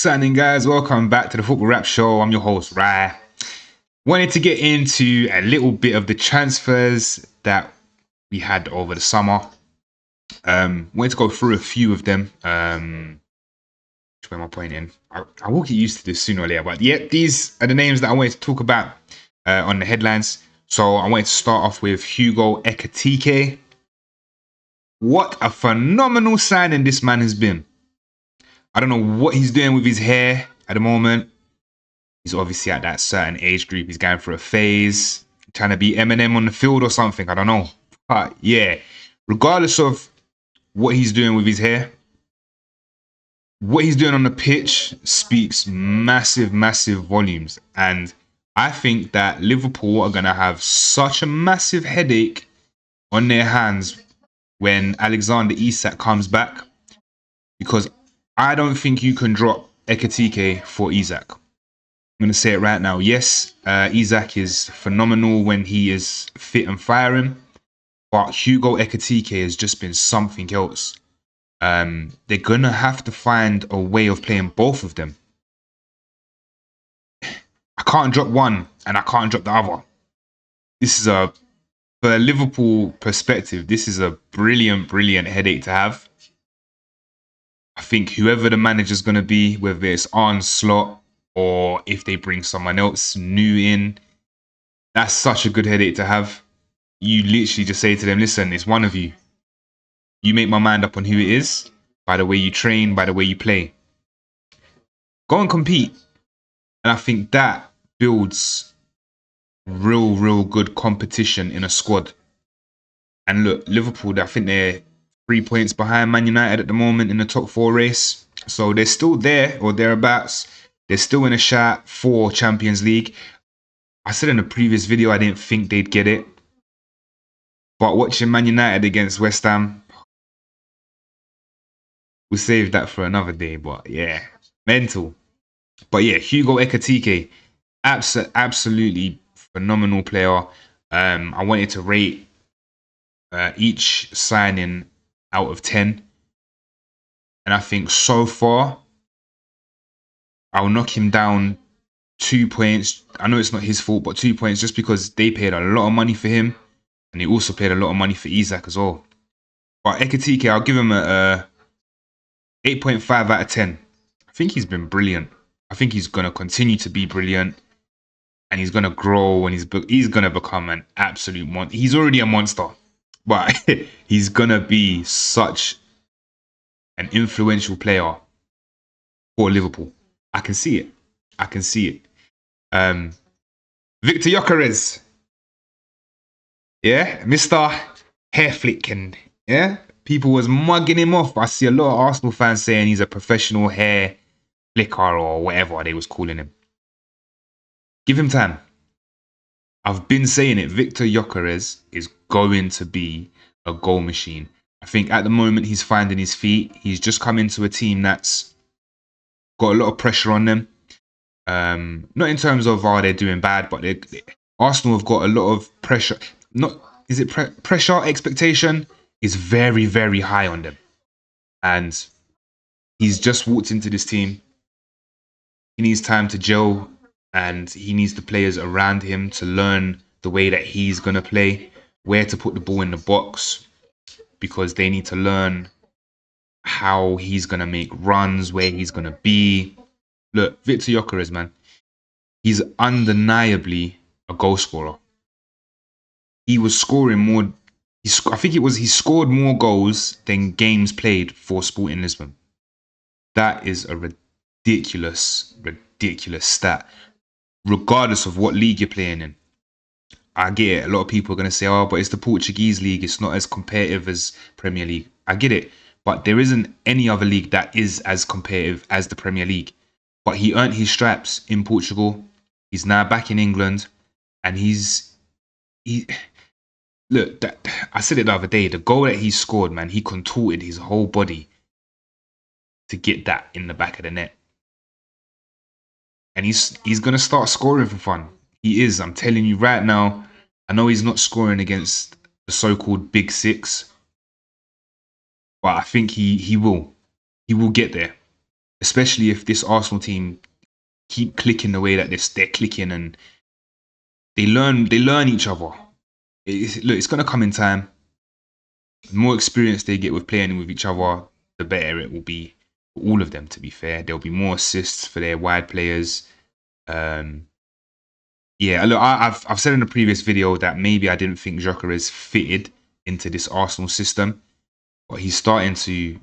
What's guys? Welcome back to the Football Rap Show. I'm your host, Rai. Wanted to get into a little bit of the transfers that we had over the summer. Wanted to go through a few of them. Which way am I pointing? I will get used to this sooner or later. But yeah, these are the names that I wanted to talk about on the headlines. So I wanted to start off with Hugo Ekitike. What a phenomenal signing this man has been. I don't know what he's doing with his hair at the moment. He's obviously at that certain age group. He's going through a phase, trying to be Eminem on the field or something. I don't know. But yeah, regardless of what he's doing with his hair, what he's doing on the pitch speaks massive, massive volumes. And I think that Liverpool are going to have such a massive headache on their hands when Alexander Isak comes back, because I don't think you can drop Ekitike for Isak. I'm going to say it right now. Yes, Isak is phenomenal when he is fit and firing, but Hugo Ekitike has just been something else. They're going to have to find a way of playing both of them. I can't drop one and I can't drop the other. This is for a Liverpool perspective, this is a brilliant, brilliant headache to have. I think whoever the manager's going to be, whether it's Arne Slot or if they bring someone else new in, that's such a good headache to have. You literally just say to them, listen, it's one of you. You make my mind up on who it is, by the way you train, by the way you play. Go and compete. And I think that builds real good competition in a squad. And look, Liverpool, I think they're 3 points behind Man United at the moment in the top 4 race. So they're still there or thereabouts. They're still in a shot for Champions League. I said in a previous video I didn't think they'd get it. But watching Man United against West Ham, we'll save that for another day. But yeah, mental. But yeah, Hugo Ekitike, absolutely phenomenal player. I wanted to rate each signing out of 10. And I think so far, I'll knock him down 2 points. I know it's not his fault, but 2 points just because they paid a lot of money for him. And they also paid a lot of money for Isak as well. But Ekitike, I'll give him a 8.5 out of 10. I think he's been brilliant. I think he's going to continue to be brilliant. And he's going to grow and he's going to become an absolute monster. He's already a monster. But he's going to be such an influential player for Liverpool. I can see it. I can see it. Victor Gyökeres. Yeah, Mr. Hair Flicking. Yeah, people was mugging him off. I see a lot of Arsenal fans saying he's a professional hair flicker or whatever they was calling him. Give him time. I've been saying it. Victor Gyökeres is going to be a goal machine. I think at the moment he's finding his feet. He's just come into a team that's got a lot of pressure on them. Not in terms of they're doing bad, but Arsenal have got a lot of pressure. Pressure? Expectation is very, very high on them. And he's just walked into this team. He needs time to gel. And he needs the players around him to learn the way that he's going to play, where to put the ball in the box, because they need to learn how he's going to make runs, where he's going to be. Look, Victor Gyökeres, man, he's undeniably a goal scorer. He was scoring more. I think he scored more goals than games played for Sporting Lisbon. That is a ridiculous stat. Regardless of what league you're playing in. I get it. A lot of people are going to say, oh, but it's the Portuguese league. It's not as competitive as Premier League. I get it. But there isn't any other league that is as competitive as the Premier League. But he earned his stripes in Portugal. He's now back in England. And look, I said it the other day. The goal that he scored, man, he contorted his whole body to get that in the back of the net. And he's going to start scoring for fun. He is. I'm telling you right now. I know he's not scoring against the so-called Big Six. But I think he will. He will get there. especially if this Arsenal team keep clicking the way that they're clicking, and they learn each other. Look, it's gonna come in time. The more experience they get with playing with each other, the better it will be for all of them. To be fair, there'll be more assists for their wide players. Yeah, look, I've said in a previous video that maybe I didn't think Gyökeres fitted into this Arsenal system, but he's starting to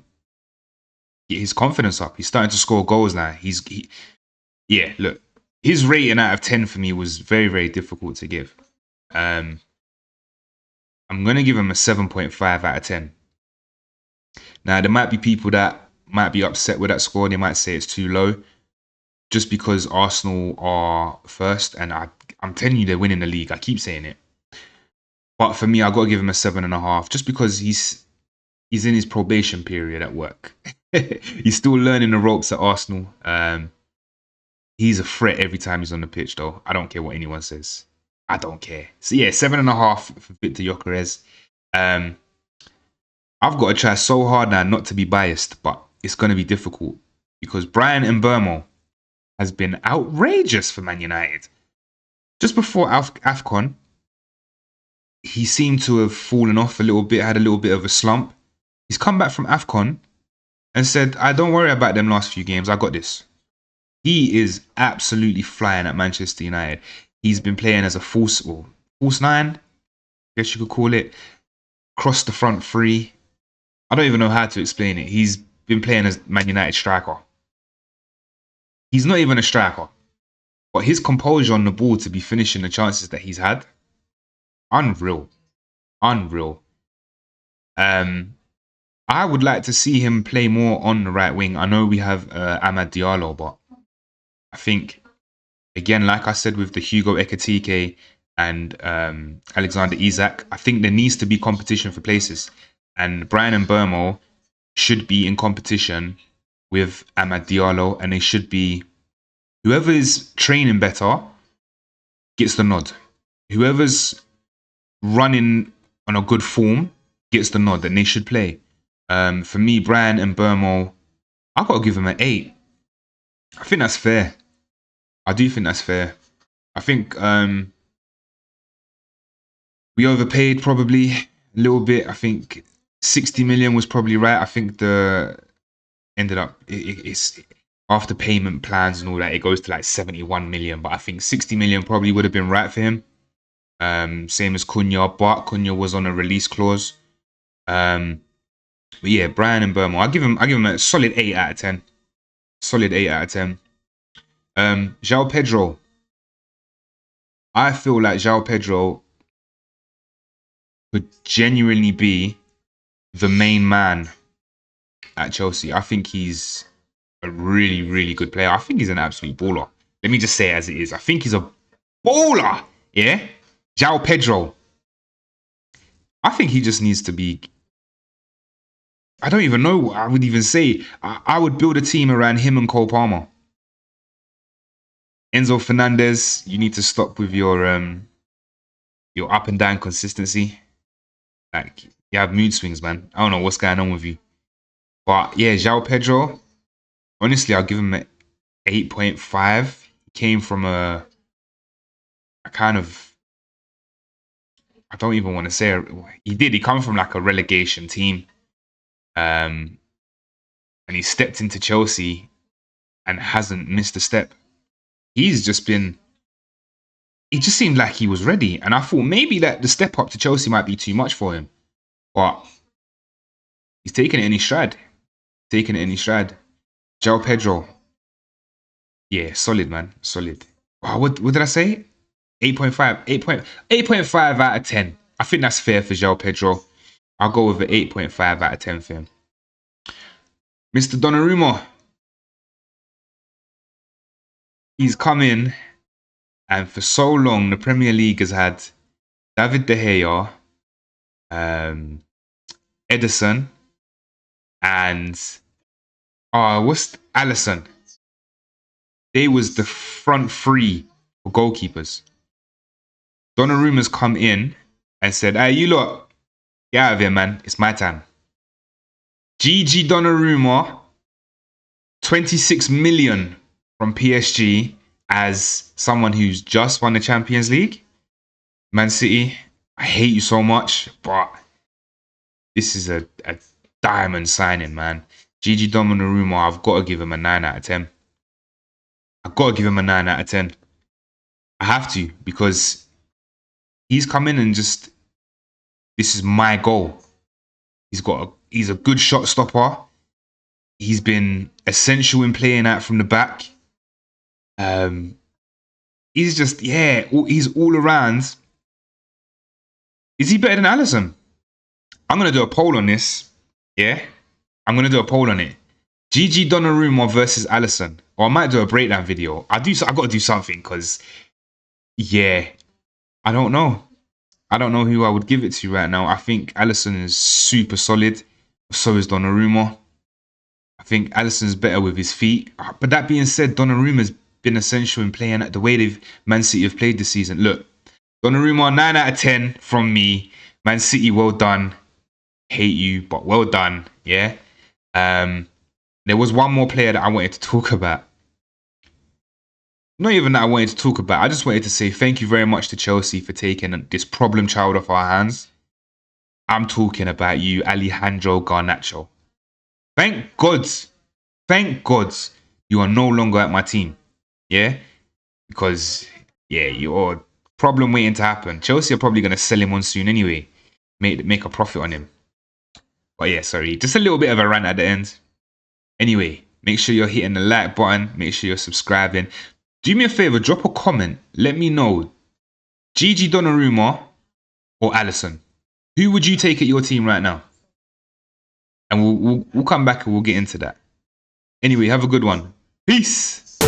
get his confidence up. He's starting to score goals now. Yeah, look, his rating out of 10 for me was very, very difficult to give. I'm gonna give him a 7.5 out of 10. Now, there might be people that might be upset with that score. They might say it's too low, just because Arsenal are first, and I'm telling you, they're winning the league. I keep saying it. But for me, I got to give him a 7.5, just because he's in his probation period at work. He's still learning the ropes at Arsenal. He's a threat every time he's on the pitch, though. I don't care what anyone says. I don't care. So yeah, 7.5 for Victor Gyökeres. I've got to try so hard now not to be biased, but it's going to be difficult because Bryan Mbeumo has been outrageous for Man United. Just before AFCON, he seemed to have fallen off a little bit, had a little bit of a slump. He's come back from AFCON and said, don't worry about them last few games. I got this. He is absolutely flying at Manchester United. He's been playing as a false nine, I guess you could call it. Cross the front three. I don't even know how to explain it. He's been playing as Man United striker. He's not even a striker. But his composure on the ball to be finishing the chances that he's had, unreal. Unreal. I would like to see him play more on the right wing. I know we have Amad Diallo, but I think, again, like I said with the Hugo Ekitike and Alexander Isak, I think there needs to be competition for places. And Bryan Mbeumo should be in competition with Amad Diallo, and they should be, whoever is training better gets the nod. Whoever's running on a good form gets the nod, and they should play. For me, Bryan Mbeumo, I've got to give him an 8. I think that's fair. I do think that's fair. I think we overpaid probably a little bit. I think 60 million was probably right. I think it's after payment plans and all that, it goes to like 71 million. But I think 60 million probably would have been right for him. Same as Cunha, but Cunha was on a release clause. But yeah, Bryan Mbeumo, I give him a solid 8 out of 10. Solid 8 out of 10. Jaoa Pedro. I feel like Jaoa Pedro could genuinely be the main man at Chelsea. I think he's a really, really good player. I think he's an absolute baller. Let me just say it as it is. I think he's a baller. Yeah? Jaoa Pedro. I think he just needs to be... I don't even know what I would even say. I would build a team around him and Cole Palmer. Enzo Fernandez, you need to stop with your up and down consistency. Like, you have mood swings, man. I don't know what's going on with you. But yeah, Jaoa Pedro, honestly, I'll give him an 8.5. He came from a kind of, I don't even want to say, he come from like a relegation team. And he stepped into Chelsea and hasn't missed a step. He just seemed like he was ready. And I thought maybe that the step up to Chelsea might be too much for him. But he's taking it in his stride. Jaoa Pedro. Yeah, solid, man. Solid. Wow, what did I say? 8.5. 8.5 out of 10. I think that's fair for Jaoa Pedro. I'll go with an 8.5 out of 10 for him. Mr. Donnarumma. He's come in, and for so long, the Premier League has had David De Gea, Ederson, and what's Alisson? They was the front three for goalkeepers. Donnarumma's come in and said, "Hey, you lot, get out of here, man. It's my time." GG Donnarumma. 26 million from PSG as someone who's just won the Champions League. Man City, I hate you so much, but this is a diamond signing, man. Donnarumma, I've got to give him a 9 out of 10. I've got to give him a 9 out of 10. I have to, because he's come in and just, this is my goal. He's a good shot stopper. He's been essential in playing out from the back. He's just, yeah, he's all around. Is he better than Alisson? I'm going to do a poll on this. Yeah? I'm going to do a poll on it. Donnarumma versus Alisson. Or I might do a breakdown video. I've got to do something because, yeah, I don't know. I don't know who I would give it to right now. I think Alisson is super solid. So is Donnarumma. I think Alisson's better with his feet. But that being said, Donnarumma's been essential in playing the way Man City have played this season. Look, Donnarumma, 9 out of 10 from me. Man City, well done. Hate you, but well done. Yeah. There was one more player that I wanted to talk about. Not even that I wanted to talk about. I just wanted to say thank you very much to Chelsea for taking this problem child off our hands. I'm talking about you, Alejandro Garnacho. Thank God you are no longer at my team. Yeah? Because, yeah, you're problem waiting to happen. Chelsea are probably going to sell him on soon anyway. Make a profit on him. But yeah, sorry. Just a little bit of a rant at the end. Anyway, make sure you're hitting the like button. Make sure you're subscribing. Do me a favor, drop a comment. Let me know. Donnarumma or Alisson? Who would you take at your team right now? And we'll come back and we'll get into that. Anyway, have a good one. Peace.